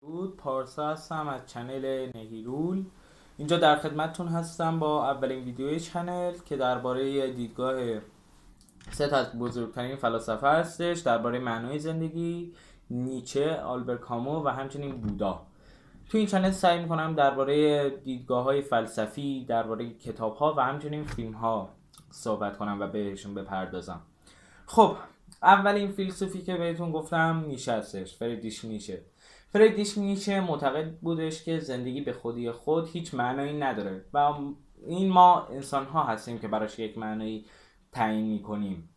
بود پارسا هستم از چنل نهیرول. اینجا در خدمتتون هستم با اولین ویدیوی چنل که درباره دیدگاه سه تا از بزرگترین فلاسفه هستش درباره معنای زندگی: نیچه، آلبر کامو و همچنین بودا. تو این چنل سعی میکنم درباره دیدگاه‌های فلسفی، درباره کتاب‌ها و همچنین فیلم‌ها صحبت کنم و بهشون بپردازم. خب، اولین فیلسوفی که بهتون گفتم نیچه هستش، فریدریش نیچه. فریدریش نیچه معتقد بودش که زندگی به خودی خود هیچ معنایی نداره و این ما انسان ها هستیم که براش یک معنایی تعیین میکنیم.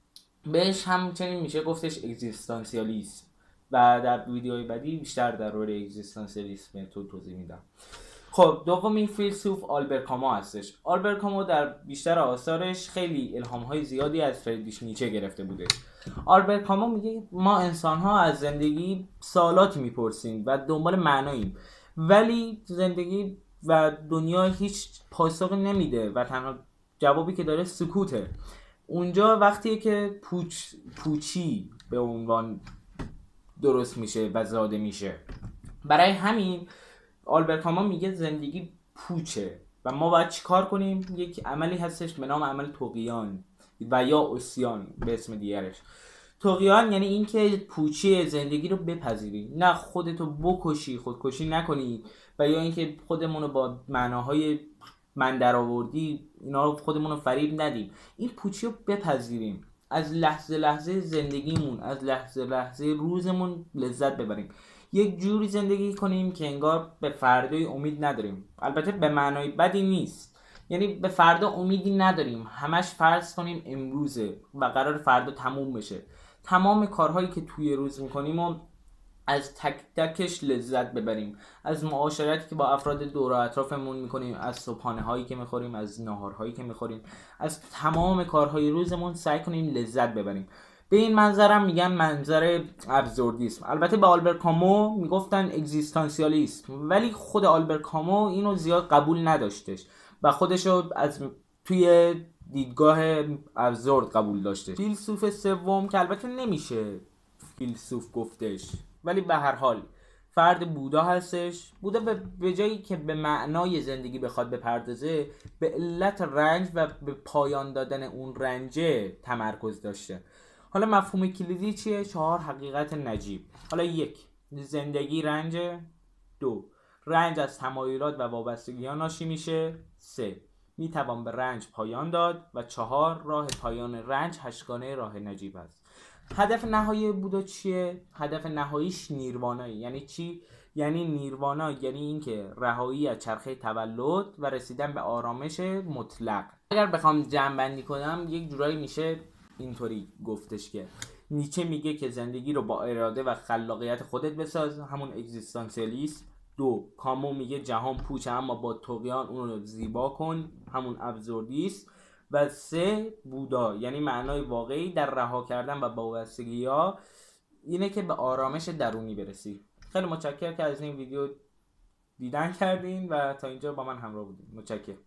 بهش همچنین میشه گفتش اگزیستانسیالیسم و در ویدیوهای بعدی بیشتر در مورد اگزیستانسیالیسم توضیح میدم. خب، دومین فیلسوف آلبر کامو هستش. آلبر کامو در بیشتر آثارش خیلی الهام‌های زیادی از فریدریش نیچه گرفته بوده. آلبر کامو میگه ما انسان‌ها از زندگی سوالاتی میپرسیم و دنبال معناییم، ولی زندگی و دنیا هیچ پاسخی نمیده و تنها جوابی که داره سکوته. اونجا وقتیه که پوچی به عنوان درست میشه و زاده میشه. برای همین آلبر کامو میگه زندگی پوچه و ما باید چیکار کنیم؟ یک عملی هستش به نام عمل طغیان و یا عصیان به اسم دیگرش. طغیان یعنی اینکه پوچی زندگی رو بپذیری، نه خودتو بکشی، خودکشی نکنی، و یا اینکه خودمون رو با معناهای من درآوردی اینا رو خودمون رو فریب ندیم. این پوچی رو بپذیریم، از لحظه لحظه زندگیمون، از لحظه لحظه روزمون لذت ببریم، یک جوری زندگی کنیم که انگار به فردای امید نداریم. البته به معنای بدی نیست، یعنی به فردا امیدی نداریم، همش فرض کنیم امروزه و قرار فردا تموم بشه. تمام کارهایی که توی روز میکنیم و از تک تکش لذت ببریم، از معاشرتی که با افراد دور و اطرافمون میکنیم، از صبحانه هایی که میخوریم، از ناهارهایی که میخوریم، از تمام کارهای روزمون سعی کنیم لذت ببریم. به این منظرم میگن منظر ابزوردیسم. البته به آلبر کامو میگفتن اگزیستانسیالیسم، ولی خود آلبر کامو اینو زیاد قبول نداشتش و خودشو از توی دیدگاه ابزورد قبول داشته. فیلسوف سوم که البته نمیشه فیلسوف گفتش، ولی به هر حال فرد بودا هستش. بودا به جایی که به معنای زندگی بخواد بپردازه، به علت رنج و به پایان دادن اون رنجه تمرکز داشته. حالا مفهوم کلیدی چیه؟ 4 حقیقت نجیب. حالا 1. زندگی رنجه. 2. رنج از تمایلات و وابستگی‌ها ناشی میشه. 3. میتوان به رنج پایان داد. و 4. راه پایان رنج 8گانه راه نجیب است. هدف نهایی بودا چیه؟ هدف نهاییش نیروانایی. یعنی چی؟ یعنی نیروانا یعنی اینکه رهایی از چرخه تولد و رسیدن به آرامش مطلق. اگر بخوام جمع بندی کنم یک جورایی میشه اینطوری گفتش که نیچه میگه که زندگی رو با اراده و خلاقیت خودت بساز، همون اگزیستانسیالیسم. 2. کامو میگه جهان پوچه اما با طغیان اون رو زیبا کن، همون ابزوردیسم. و 3. بودا یعنی معنای واقعی در رها کردن و وابستگی‌ها اینه که به آرامش درونی برسی. خیلی متشکرم که از این ویدیو دیدن کردین و تا اینجا با من همراه بودین. متشکرم.